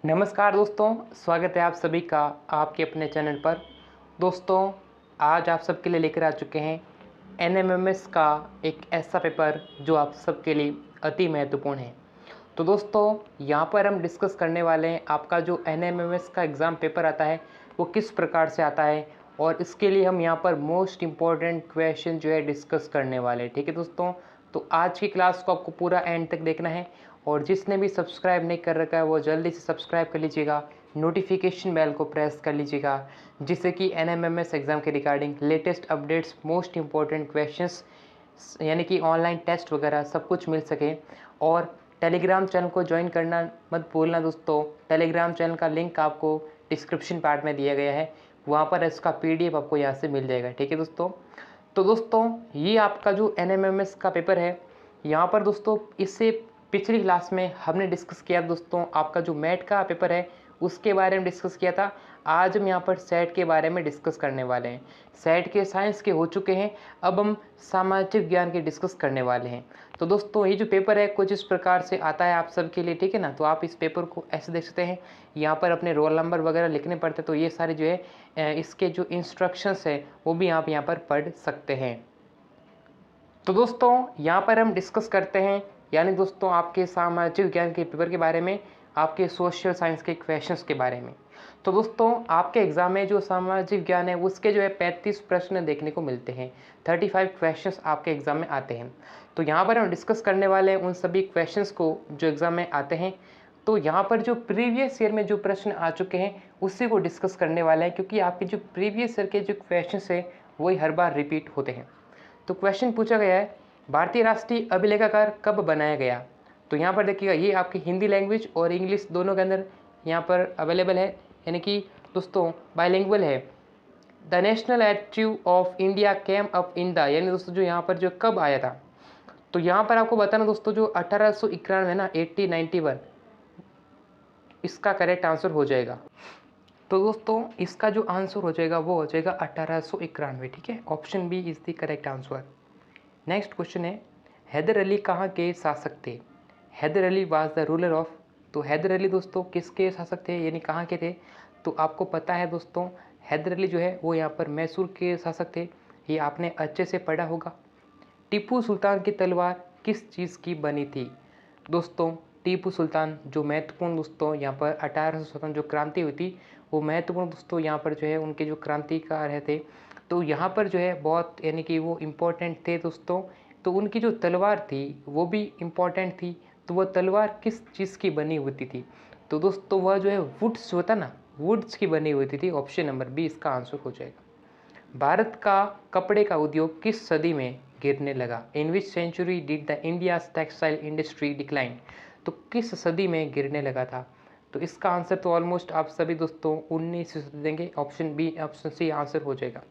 नमस्कार दोस्तों, स्वागत है आप सभी का आपके अपने चैनल पर। दोस्तों, आज आप सबके लिए लेकर आ चुके हैं एनएमएमएस का एक ऐसा पेपर जो आप सबके लिए अति महत्वपूर्ण है। तो दोस्तों, यहाँ पर हम डिस्कस करने वाले हैं आपका जो एनएमएमएस का एग्ज़ाम पेपर आता है वो किस प्रकार से आता है, और इसके लिए हम यहाँ पर मोस्ट इम्पॉर्टेंट क्वेश्चन जो है डिस्कस करने वाले हैं। ठीक है दोस्तों, तो आज की क्लास को आपको पूरा एंड तक देखना है, और जिसने भी सब्सक्राइब नहीं कर रखा है वो जल्दी से सब्सक्राइब कर लीजिएगा, नोटिफिकेशन बेल को प्रेस कर लीजिएगा, जिससे कि एनएमएमएस एग्ज़ाम के regarding latest updates, most important questions यानी कि ऑनलाइन टेस्ट वगैरह सब कुछ मिल सके। और टेलीग्राम चैनल को ज्वाइन करना मत भूलना दोस्तों। टेलीग्राम चैनल का लिंक आपको डिस्क्रिप्शन पार्ट में दिया गया है, वहाँ पर इसका पीडीएफ आपको यहाँ से मिल जाएगा। ठीक है दोस्तों, तो दोस्तों ये आपका जो एनएमएमएस का पेपर है, यहाँ पर दोस्तों इससे पिछली क्लास में हमने डिस्कस किया दोस्तों आपका जो मैट का पेपर है उसके बारे में डिस्कस किया था। आज हम यहाँ पर सेट के बारे में डिस्कस करने वाले हैं। सेट के साइंस के हो चुके हैं, अब हम सामाजिक ज्ञान के डिस्कस करने वाले हैं। तो दोस्तों ये जो पेपर है कुछ इस प्रकार से आता है आप सबके लिए, ठीक है ना। तो आप इस पेपर को ऐसे देख सकते हैं, यहाँ पर अपने रोल नंबर वगैरह लिखने पड़ते, तो ये सारे जो है इसके जो इंस्ट्रक्शंस है वो भी आप यहाँ पर पढ़ सकते हैं। तो दोस्तों यहाँ पर हम डिस्कस करते हैं, यानी दोस्तों आपके सामाजिक विज्ञान के पेपर के बारे में, आपके सोशल साइंस के क्वेश्चंस के बारे में। तो दोस्तों आपके एग्ज़ाम में जो सामाजिक विज्ञान है उसके जो है 35 प्रश्न देखने को मिलते हैं, 35 क्वेश्चंस आपके एग्ज़ाम में आते हैं। तो यहाँ पर हम डिस्कस करने वाले हैं उन सभी क्वेश्चंस को जो एग्ज़ाम में आते हैं। तो यहाँ पर जो प्रीवियस ईयर में जो प्रश्न आ चुके हैं उसी को डिस्कस करने वाले हैं, क्योंकि आपके जो प्रीवियस ईयर के जो क्वेश्चंस है वही हर बार रिपीट होते हैं। तो क्वेश्चन पूछा गया है, भारतीय राष्ट्रीय अभिलेखागार कब बनाया गया। तो यहाँ पर देखिएगा ये आपकी हिंदी लैंग्वेज और इंग्लिश दोनों के अंदर यहाँ पर अवेलेबल है, यानी कि दोस्तों बाइलिंगुअल है। The national archive of India came up in the, यानी दोस्तों जो यहाँ पर जो कब आया था। तो यहाँ पर आपको बताना दोस्तों जो 1891 है ना, 1891 इसका करेक्ट आंसर हो जाएगा। तो दोस्तों इसका जो आंसर हो जाएगा वो हो जाएगा 1891। ठीक है, option B is the correct answer. Next question है, हैदर अली कहाँ के शासक थे। Haider Ali was the ruler of. तो हैदर अली दोस्तों किसके शासक थे, यानी कहाँ के थे। तो आपको पता है दोस्तों हैदर अली जो है वो यहाँ पर मैसूर के शासक थे, ये आपने अच्छे से पढ़ा होगा। टीपू सुल्तान की तलवार किस चीज़ की बनी थी। दोस्तों टीपू सुल्तान जो महत्वपूर्ण दोस्तों यहाँ पर 1857 जो क्रांति हुई थी वो महत्वपूर्ण दोस्तों यहाँ पर जो है उनके जो क्रांतिकार है थे, तो यहाँ पर जो है बहुत यानी कि वो इम्पोर्टेंट थे दोस्तों। तो उनकी जो तलवार थी वो भी इम्पोर्टेंट थी। तो वह तलवार किस चीज़ की बनी होती थी। तो दोस्तों वह जो है वुड्स होता ना, वुड्स की बनी हुई थी। ऑप्शन नंबर बी इसका आंसर हो जाएगा। भारत का कपड़े का उद्योग किस सदी में गिरने लगा। In which century did the India's textile industry decline. तो किस सदी में गिरने लगा था। तो इसका आंसर तो ऑलमोस्ट आप सभी दोस्तों 19वीं सदी देंगे, option B option C answer हो जाएगा।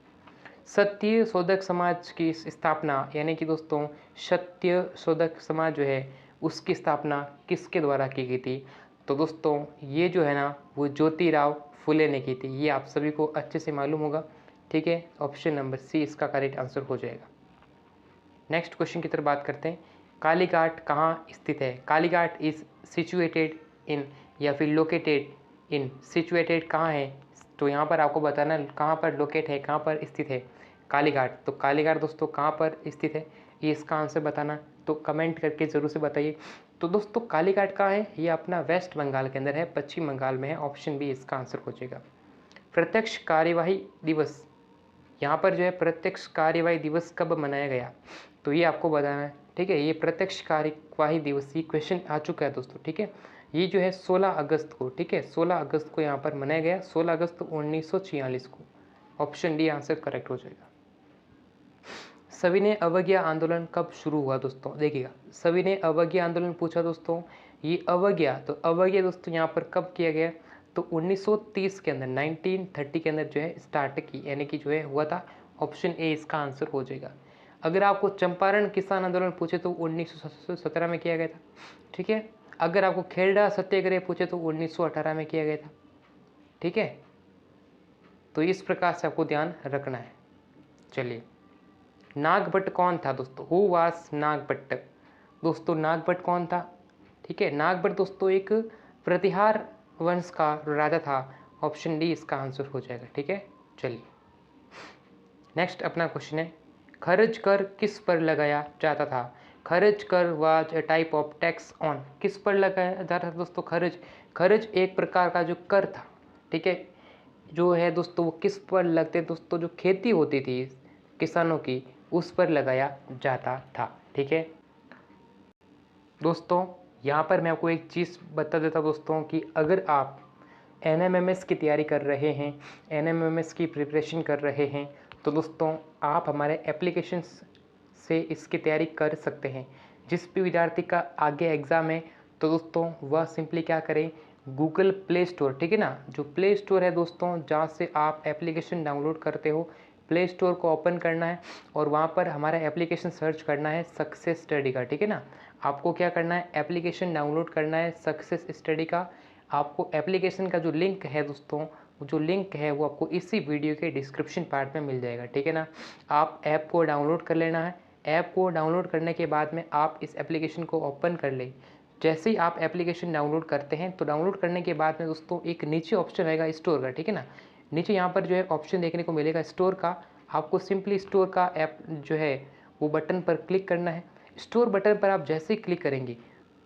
सत्य शोधक समाज की स्थापना, यानी कि दोस्तों सत्य शोधक समाज जो है उसकी स्थापना किसके द्वारा की गई थी। तो दोस्तों ये जो है ना वो ज्योतिराव फुले ने की थी, ये आप सभी को अच्छे से मालूम होगा। ठीक है, ऑप्शन नंबर सी इसका करेक्ट आंसर हो जाएगा। नेक्स्ट क्वेश्चन की तरफ बात करते हैं, कालीघाट कहाँ स्थित है। कालीघाट इज सिचुएटेड इन, या फिर लोकेटेड इन। सिचुएटेड कहाँ है, तो यहाँ पर आपको बताना कहाँ पर लोकेट है, कहाँ पर स्थित है कालीघाट। तो कालीघाट दोस्तों कहाँ पर स्थित है, ये इसका आंसर बताना, तो कमेंट करके ज़रूर से बताइए। तो दोस्तों कालीघाट कहाँ है, ये अपना वेस्ट बंगाल के अंदर है, पश्चिम बंगाल में है। ऑप्शन बी इसका आंसर हो जाएगा। प्रत्यक्ष कार्यवाही दिवस, यहाँ पर जो है प्रत्यक्ष कार्यवाही दिवस कब मनाया गया, तो ये आपको बताना है। ठीक है, ये प्रत्यक्ष कार्यवाही दिवस ये क्वेश्चन आ चुका है दोस्तों। ठीक है, ये जो है 16 अगस्त को, ठीक है 16 अगस्त को यहाँ पर मनाया गया, 16 अगस्त 1946 को। ऑप्शन डी आंसर करेक्ट हो जाएगा। सविनय अवज्ञा आंदोलन कब शुरू हुआ दोस्तों। देखिएगा सविनय अवज्ञा आंदोलन पूछा दोस्तों, ये अवज्ञा, तो अवज्ञा दोस्तों यहाँ पर कब किया गया, तो 1930 के अंदर 1930 के अंदर जो है स्टार्ट की, यानी कि जो है हुआ था। ऑप्शन ए इसका आंसर हो जाएगा। अगर आपको चंपारण किसान आंदोलन पूछे तो 1917 में किया गया था। ठीक है, अगर आपको खेड़ा सत्याग्रह पूछे तो 1918 में किया गया था। ठीक है, तो इस प्रकार से आपको ध्यान रखना है। चलिए, नागभट्ट कौन था दोस्तों, हु वाज नागभट्ट। दोस्तों नागभट्ट कौन था। ठीक है, नागभट्ट दोस्तों एक प्रतिहार वंश का राजा था। ऑप्शन डी इसका आंसर हो जाएगा। ठीक है, चलिए नेक्स्ट अपना क्वेश्चन है, खर्च कर किस पर लगाया जाता था? खर्च कर was a type of tax on, किस पर लगाया जाता था दोस्तों? खर्च एक प्रकार का जो कर था। ठीक है, जो है दोस्तों वो किस पर लगते दोस्तों? जो खेती होती थी किसानों की, उस पर लगाया जाता था। ठीक है दोस्तों, यहाँ पर मैं आपको एक चीज़ बता देता हूँ दोस्तों कि अगर आप NMMS की तैयारी कर रहे हैं, NMMS की प्रिपरेशन कर रहे हैं, तो दोस्तों आप हमारे एप्लीकेशन से इसकी तैयारी कर सकते हैं। जिस भी विद्यार्थी का आगे एग्ज़ाम है तो दोस्तों वह सिंपली क्या करें, गूगल प्ले स्टोर, ठीक है ना, जो प्ले स्टोर है दोस्तों जहाँ से आप एप्लीकेशन डाउनलोड करते हो, प्ले स्टोर को ओपन करना है और वहाँ पर हमारा एप्लीकेशन सर्च करना है सक्सेस स्टडी का। ठीक है ना, आपको क्या करना है, एप्लीकेशन डाउनलोड करना है सक्सेस स्टडी का। आपको एप्लीकेशन का जो लिंक है दोस्तों, जो लिंक है वो आपको इसी वीडियो के डिस्क्रिप्शन पार्ट में मिल जाएगा। ठीक है ना, आप ऐप को डाउनलोड कर लेना है। ऐप को डाउनलोड करने के बाद में आप इस एप्लीकेशन को ओपन कर ले। जैसे ही आप एप्लीकेशन डाउनलोड करते हैं तो डाउनलोड करने के बाद में दोस्तों एक नीचे ऑप्शन रहेगा स्टोर का। ठीक है ना, नीचे यहाँ पर जो है ऑप्शन देखने को मिलेगा स्टोर का। आपको सिंपली स्टोर का ऐप जो है वो बटन पर क्लिक करना है। स्टोर बटन पर आप जैसे ही क्लिक करेंगे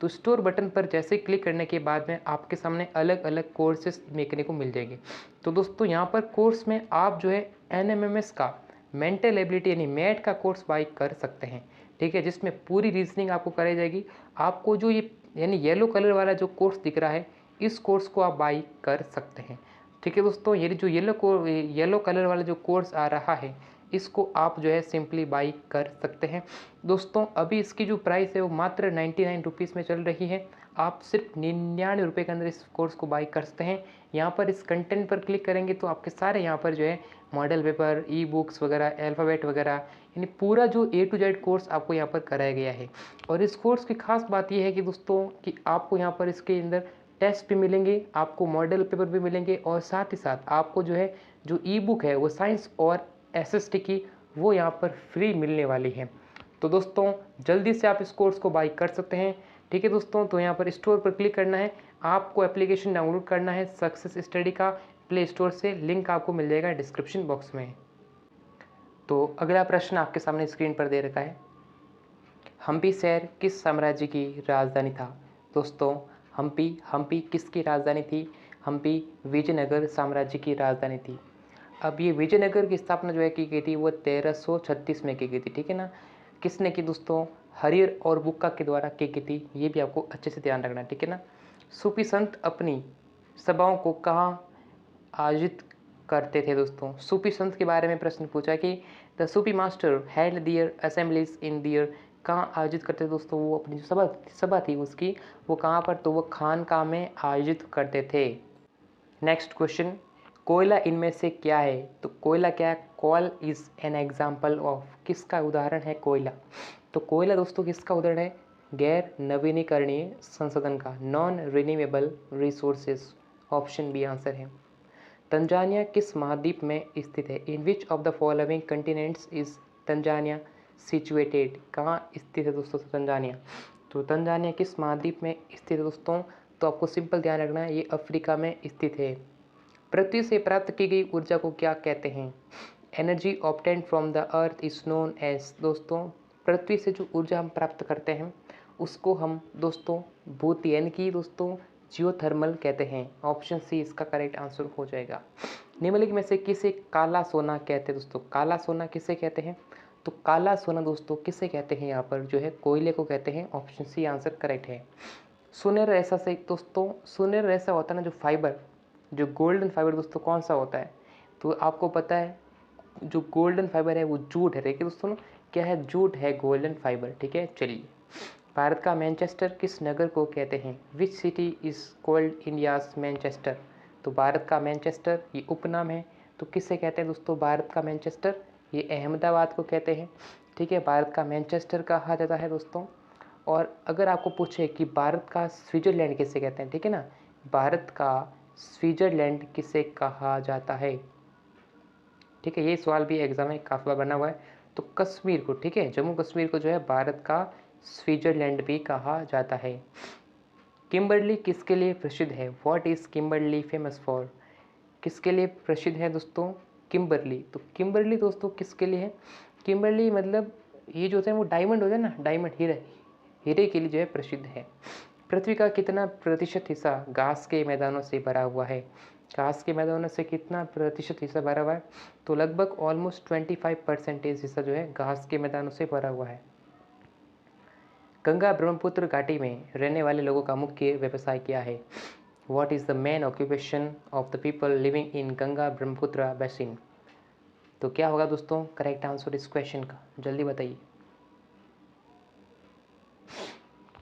तो स्टोर बटन पर जैसे ही क्लिक करने के बाद में आपके सामने अलग अलग कोर्सेस देखने को मिल जाएंगे। तो दोस्तों यहाँ पर कोर्स में आप जो है NMMS का मेंटल एबिलिटी यानी मैट का कोर्स बाई कर सकते हैं। ठीक है, जिसमें पूरी रीजनिंग आपको कराई जाएगी। आपको जो ये यानी येलो कलर वाला जो कोर्स दिख रहा है, इस कोर्स को आप बाई कर सकते हैं। ठीक है दोस्तों, ये जो येलो कलर वाला जो कोर्स आ रहा है, इसको आप जो है सिंपली बाई कर सकते हैं। दोस्तों अभी इसकी जो प्राइस है वो मात्र 99 रुपीज़ में चल रही है। आप सिर्फ 99 रुपये के अंदर इस कोर्स को बाई कर सकते हैं। यहाँ पर इस कंटेंट पर क्लिक करेंगे तो आपके सारे यहाँ पर जो है मॉडल पेपर, ई बुक्स वगैरह, अल्फ़ाबेट वगैरह, यानी पूरा जो A to Z कोर्स आपको यहाँ पर कराया गया है। और इस कोर्स की खास बात यह है कि दोस्तों कि आपको यहाँ पर इसके अंदर टेस्ट भी मिलेंगे, आपको मॉडल पेपर भी मिलेंगे और साथ ही साथ आपको जो है जो ई बुक है वो साइंस और SST की वो यहाँ पर फ्री मिलने वाली है। तो दोस्तों जल्दी से आप इस कोर्स को बाई कर सकते हैं। ठीक है दोस्तों, तो यहाँ पर स्टोर पर क्लिक करना है, आपको एप्लीकेशन डाउनलोड करना है सक्सेस स्टडी का प्ले स्टोर से, लिंक आपको मिल जाएगा डिस्क्रिप्शन बॉक्स में। तो अगला प्रश्न आपके सामने स्क्रीन पर दे रखा है, हम्पी शहर किस साम्राज्य की राजधानी था? दोस्तों हम्पी किसकी राजधानी थी? हम्पी विजयनगर साम्राज्य की राजधानी थी। अब ये विजयनगर की स्थापना जो है की गई थी वो 1336 में की गई थी। ठीक है ना, किसने की दोस्तों? हरियर और बुक्का के द्वारा की गई थी। ये भी आपको अच्छे से ध्यान रखना है। ठीक है ना, सूफी संत अपनी सभाओं को कहाँ आयोजित करते थे? दोस्तों सूफी संत के बारे में प्रश्न पूछा कि the Sufi master held their assemblies in their, कहाँ आयोजित करते थे दोस्तों? वो अपनी जो सभा थी उसकी, वो कहाँ पर? तो वो खानकाह में आयोजित करते थे। नेक्स्ट क्वेश्चन, कोयला इनमें से क्या है? तो कोयला क्या है? Coal is an example of, किसका उदाहरण है कोयला? तो कोयला दोस्तों किसका उदाहरण है? गैर नवीनीकरणीय संसाधन का, non renewable resources. Option B answer है। तंजानिया किस महाद्वीप में स्थित है? In which of the following continents is Tanzania situated, कहाँ स्थित है दोस्तों तंजानिया? तो तंजानिया किस महाद्वीप में स्थित है दोस्तों? तो आपको सिंपल ध्यान रखना है, ये अफ्रीका में स्थित है। पृथ्वी से प्राप्त की गई ऊर्जा को क्या कहते हैं? Energy obtained from the earth is known as, दोस्तों पृथ्वी से जो ऊर्जा हम प्राप्त करते हैं उसको हम दोस्तों भूत यानी कि दोस्तों जियोथर्मल कहते हैं। ऑप्शन सी इसका करेक्ट आंसर हो जाएगा। निम्नलिखित में से किसे काला सोना कहते हैं? दोस्तों काला सोना किसे कहते हैं? तो काला सोना दोस्तों किसे कहते हैं? यहाँ पर जो है कोयले को कहते हैं। ऑप्शन सी आंसर करेक्ट है। सुनहरा रेशा से दोस्तों, सुनहरा रेशा होता है ना जो फाइबर, जो गोल्डन फाइबर दोस्तों कौन सा होता है? तो आपको पता है जो गोल्डन फाइबर है वो जूट है। देखिए दोस्तों क्या है? जूट है गोल्डन फाइबर। ठीक है, चलिए भारत का मैनचेस्टर किस नगर को कहते हैं? Which city is called India's Manchester? तो भारत का मैनचेस्टर ये उपनाम है, तो किससे कहते हैं दोस्तों भारत का मैनचेस्टर? ये अहमदाबाद को कहते हैं। ठीक है, भारत का मैनचेस्टर कहा जाता है दोस्तों। और अगर आपको पूछे कि भारत का स्विट्जरलैंड किसे कहते हैं, ठीक है ना, भारत का स्विट्जरलैंड किसे कहा जाता है? ठीक है, ये सवाल भी एग्जाम में काफ़ी बार बना हुआ है। तो कश्मीर को, ठीक है, जम्मू कश्मीर को जो है भारत का स्विट्जरलैंड भी कहा जाता है। किम्बर्ली किसके लिए प्रसिद्ध है? What is Kimberley famous for? किसके लिए प्रसिद्ध है दोस्तों किम्बर्ली? तो किम्बर्ली दोस्तों किसके लिए है? किम्बर्ली मतलब ये जो होता है वो डायमंड होता है ना, डायमंड हीरे, हीरे के लिए जो है प्रसिद्ध है। पृथ्वी का कितना प्रतिशत हिस्सा घास के मैदानों से भरा हुआ है? घास के मैदानों से कितना प्रतिशत हिस्सा भरा हुआ है? तो लगभग ऑलमोस्ट 25% हिस्सा जो है घास के मैदानों से भरा हुआ है। गंगा ब्रह्मपुत्र घाटी में रहने वाले लोगों का मुख्य व्यवसाय क्या है? What is the main occupation of the people living in Ganga Brahmaputra basin? तो क्या होगा दोस्तों करेक्ट आंसर इस क्वेश्चन का? जल्दी बताइए।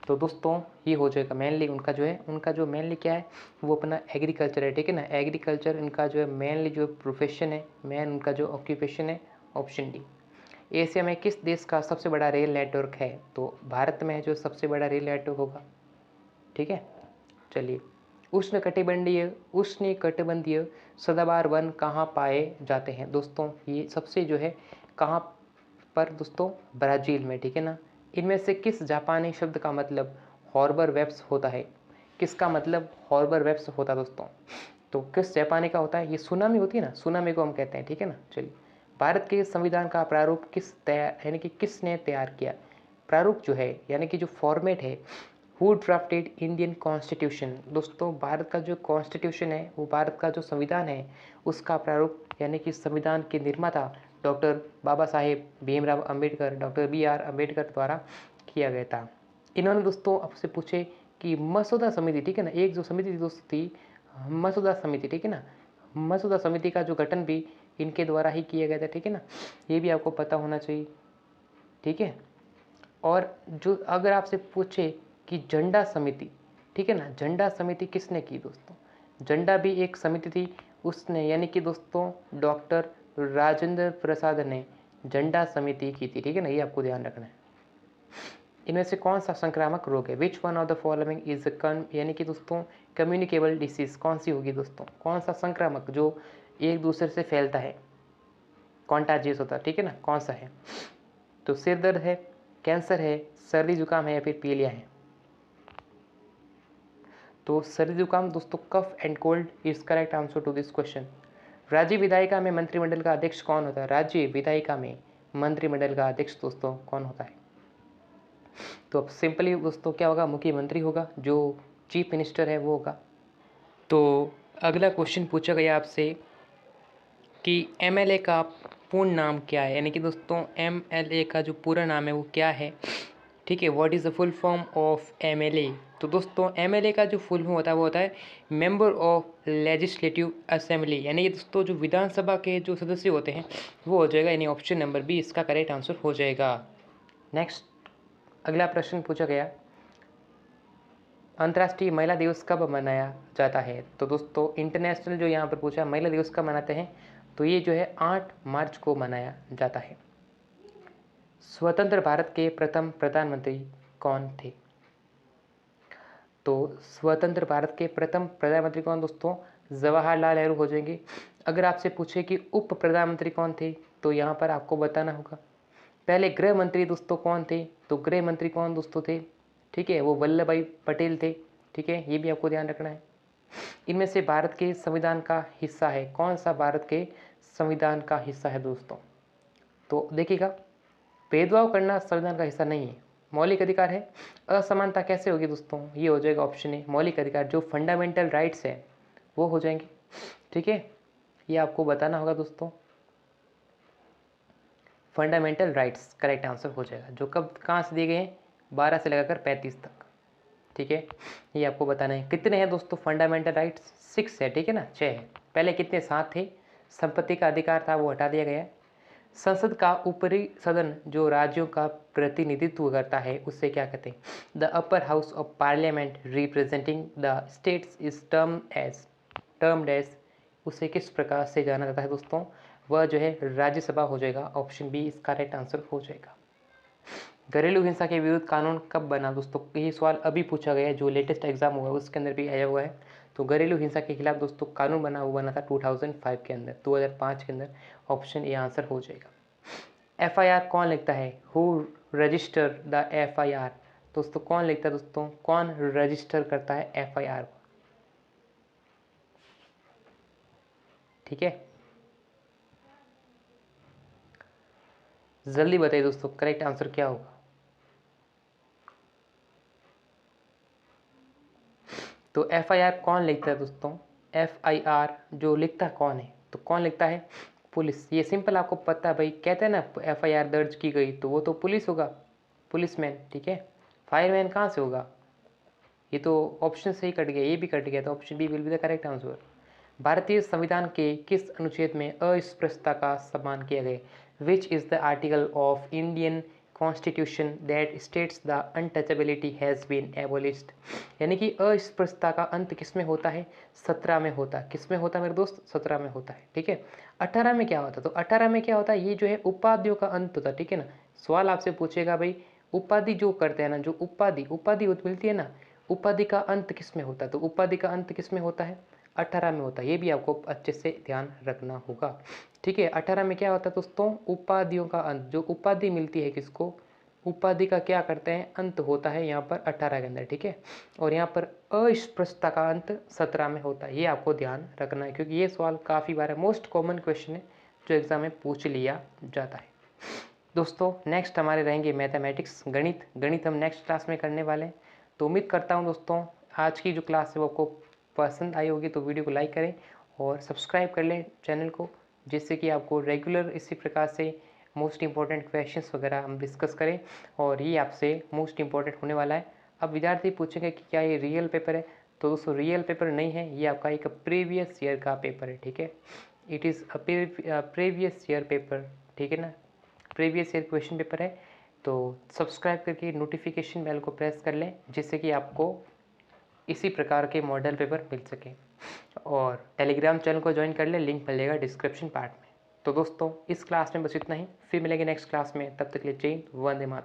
तो दोस्तों ये हो जाएगा मेनली उनका जो मेनली क्या है वो अपना एग्रीकल्चर है, ठीक है ना। एग्रीकल्चर इनका जो है मेनली जो प्रोफेशन है, मेन उनका जो ऑक्यूपेशन है, ऑप्शन डी। एशिया में किस देश का सबसे बड़ा रेल नेटवर्क है? तो भारत में जो सबसे बड़ा रेल नेटवर्क होगा, ठीक है। चलिए, उष्णकटिबंधीय सदाबहार वन कहाँ पाए जाते हैं? दोस्तों ये सबसे जो है कहाँ पर दोस्तों? ब्राज़ील में, ठीक है ना। इनमें से किस जापानी शब्द का मतलब हॉर्बर वेब्स होता है? किसका मतलब हॉर्बर वेब्स होता है दोस्तों? तो किस जापानी का होता है? ये सुनामी होती है ना, सुनामी को हम कहते हैं, ठीक है ना। चलिए, भारत के संविधान का प्रारूप किसने तैयार किया? प्रारूप जो है यानी कि जो फॉर्मेट है, हु ड्राफ्टेड इंडियन कॉन्स्टिट्यूशन? दोस्तों भारत का जो कॉन्स्टिट्यूशन है, वो भारत का जो संविधान है उसका प्रारूप यानी कि संविधान के निर्माता doctor Baba Saheb Bhimrao Ambedkar, doctor BR Ambedkar द्वारा किया गया था। इन्होंने दोस्तों आपसे पूछे कि मसौदा समिति, ठीक है ना, एक जो समिति दोस्तों थी मसौदा समिति, ठीक है ना, मसौदा समिति का जो गठन भी इनके द्वारा ही किया गया था, ठीक है ना। ये भी आपको पता होना चाहिए, ठीक है। और जो अगर आपसे पूछे कि झंडा समिति, ठीक है ना, झंडा समिति किसने की? दोस्तों झंडा भी एक समिति थी, उसने यानी कि दोस्तों डॉक्टर राजेंद्र प्रसाद ने झंडा समिति की थी, ठीक है ना, ये आपको ध्यान रखना है। इनमें से कौन सा संक्रामक रोग है? Which one of the following is यानी कि दोस्तों कम्युनिकेबल डिसीज कौन सी होगी दोस्तों? कौन सा संक्रामक जो एक दूसरे से फैलता है, कॉन्टाजियस होता है, ठीक है ना, कौन सा है? तो सिर दर्द है, कैंसर है, सर्दी जुकाम है या फिर पीलिया है? तो सर्दी जुकाम दोस्तों cough and cold is correct answer to this question. राज्य विधायिका में मंत्रिमंडल का अध्यक्ष कौन होता है? राज्य विधायिका में मंत्रिमंडल का अध्यक्ष दोस्तों कौन होता है? तो अब सिंपली दोस्तों क्या होगा? मुख्यमंत्री होगा, जो चीफ मिनिस्टर है वो होगा। तो अगला क्वेश्चन पूछा गया आपसे कि MLA का पूर्ण नाम क्या है? यानी कि दोस्तों MLA का जो पूरा नाम है वो क्या है, ठीक है। What is the full form of MLA? तो दोस्तों MLA का जो फुल फॉर्म होता है वो होता है मेंबर ऑफ लेजिस्लेटिव असेंबली, यानी कि दोस्तों जो विधानसभा के जो सदस्य होते हैं वो हो जाएगा, यानी ऑप्शन नंबर बी इसका करेक्ट आंसर हो जाएगा। नेक्स्ट अगला प्रश्न पूछा गया, अंतर्राष्ट्रीय महिला दिवस कब मनाया जाता है? तो दोस्तों इंटरनेशनल जो यहाँ पर पूछा महिला दिवस कब मनाते हैं, तो ये जो है 8 मार्च को मनाया जाता है। स्वतंत्र भारत के प्रथम प्रधानमंत्री कौन थे? तो स्वतंत्र भारत के प्रथम प्रधानमंत्री कौन दोस्तों? जवाहरलाल नेहरू हो जाएंगे। अगर आपसे पूछे कि उप प्रधानमंत्री कौन थे, तो यहाँ पर आपको बताना होगा। पहले गृह मंत्री दोस्तों कौन थे? तो गृह मंत्री कौन दोस्तों थे, ठीक है, वो वल्लभ भाई पटेल थे, ठीक है, ये भी आपको ध्यान रखना है। इनमें से भारत के संविधान का हिस्सा है कौन सा? भारत के संविधान का हिस्सा है दोस्तों। तो देखिएगा, भेदभाव करना संविधान का हिस्सा नहीं है, मौलिक अधिकार है। असमानता कैसे होगी दोस्तों? ये हो जाएगा ऑप्शन ए मौलिक अधिकार, जो फंडामेंटल राइट्स है वो हो जाएंगे, ठीक है, ये आपको बताना होगा दोस्तों। फंडामेंटल राइट्स करेक्ट आंसर हो जाएगा, जो कब कहाँ से दिए गए हैं? 12 से लगाकर 35 तक, ठीक है, ये आपको बताना है। कितने हैं दोस्तों फंडामेंटल राइट्स? 6 है, ठीक है ना, 6 है। पहले कितने? 7 थे। संपत्ति का अधिकार था वो हटा दिया गया। संसद का ऊपरी सदन जो राज्यों का प्रतिनिधित्व करता है उससे क्या कहते हैं? The upper house of parliament representing the states is termed as, उसे किस प्रकार से जाना जाता है दोस्तों? वह जो है राज्यसभा हो जाएगा, ऑप्शन बी इसका राइट आंसर हो जाएगा। घरेलू हिंसा के विरुद्ध कानून कब बना दोस्तों? ये सवाल अभी पूछा गया है, जो लेटेस्ट एग्जाम हुआ है उसके अंदर भी आया हुआ है। तो घरेलू हिंसा के खिलाफ दोस्तों कानून बना था 2005 के अंदर, 2005 के अंदर, ऑप्शन ए आंसर हो जाएगा। FIR कौन लिखता है? Who register the FIR? दोस्तों कौन लिखता है दोस्तों, कौन रजिस्टर करता है FIR को? ठीक है, जल्दी बताइए दोस्तों करेक्ट आंसर क्या होगा। तो FIR कौन लिखता है दोस्तों, FIR जो लिखता कौन है, तो कौन लिखता है, पुलिस। ये सिंपल आपको पता है भाई, कहते हैं ना FIR दर्ज की गई तो वो तो पुलिस होगा, पुलिसमैन। ठीक है, फायरमैन कहाँ से होगा, ये तो ऑप्शन से ही कट गया, ये भी कट गया, तो option B will be the correct answer. भारतीय संविधान के किस अनुच्छेद में अस्पृश्यता का सम्मान किया गया, which is the article of Indian constitution that states the untouchability has been abolished. यानी कि अस्पृश्यता का अंत किस में होता है, 17 में होता है। किस में होता है मेरे दोस्त, 17 में होता है। ठीक है, 18 में क्या होता है, तो 18 में क्या होता है, ये जो है उपाधियों का अंत होता है। ठीक है ना, सवाल आपसे पूछेगा भाई उपाधि जो करते हैं ना, जो उपाधि मिलती है ना, उपाधि का अंत किस में होता है, तो उपाधि का अंत किस में होता है, 18 में होता है। ये भी आपको अच्छे से ध्यान रखना होगा। ठीक है, 18 में क्या होता है दोस्तों, उपाधियों का अंत, जो उपाधि मिलती है किसको, उपाधि का क्या करते हैं, अंत होता है यहाँ पर 18 के अंदर। ठीक है, और यहाँ पर अस्पृश्यता का अंत 17 में होता है। ये आपको ध्यान रखना है, क्योंकि ये सवाल काफ़ी बार है, मोस्ट कॉमन क्वेश्चन है जो एग्जाम में पूछ लिया जाता है। दोस्तों नेक्स्ट हमारे रहेंगे मैथमेटिक्स, गणित हम नेक्स्ट क्लास में करने वाले हैं। तो उम्मीद करता हूँ दोस्तों आज की जो क्लास है वो आपको पसंद आई होगी, तो वीडियो को लाइक करें और सब्सक्राइब कर लें चैनल को, जिससे कि आपको रेगुलर इसी प्रकार से मोस्ट इंपॉर्टेंट क्वेश्चंस वगैरह हम डिस्कस करें, और ये आपसे मोस्ट इंपॉर्टेंट होने वाला है। अब विद्यार्थी पूछेंगे कि क्या ये रियल पेपर है, तो दोस्तों रियल पेपर नहीं है, ये आपका एक प्रीवियस ईयर का पेपर है। ठीक है, it is a previous year paper. ठीक है ना, प्रीवियस ईयर क्वेश्चन पेपर है। तो सब्सक्राइब करके नोटिफिकेशन बेल को प्रेस कर लें, जिससे कि आपको इसी प्रकार के मॉडल पेपर मिल सके, और टेलीग्राम चैनल को ज्वाइन कर लें, लिंक मिलेगा डिस्क्रिप्शन पार्ट में। तो दोस्तों इस क्लास में बस इतना ही, फिर मिलेंगे नेक्स्ट क्लास में, तब तक के लिए जय हिंद, वंदे मातरम।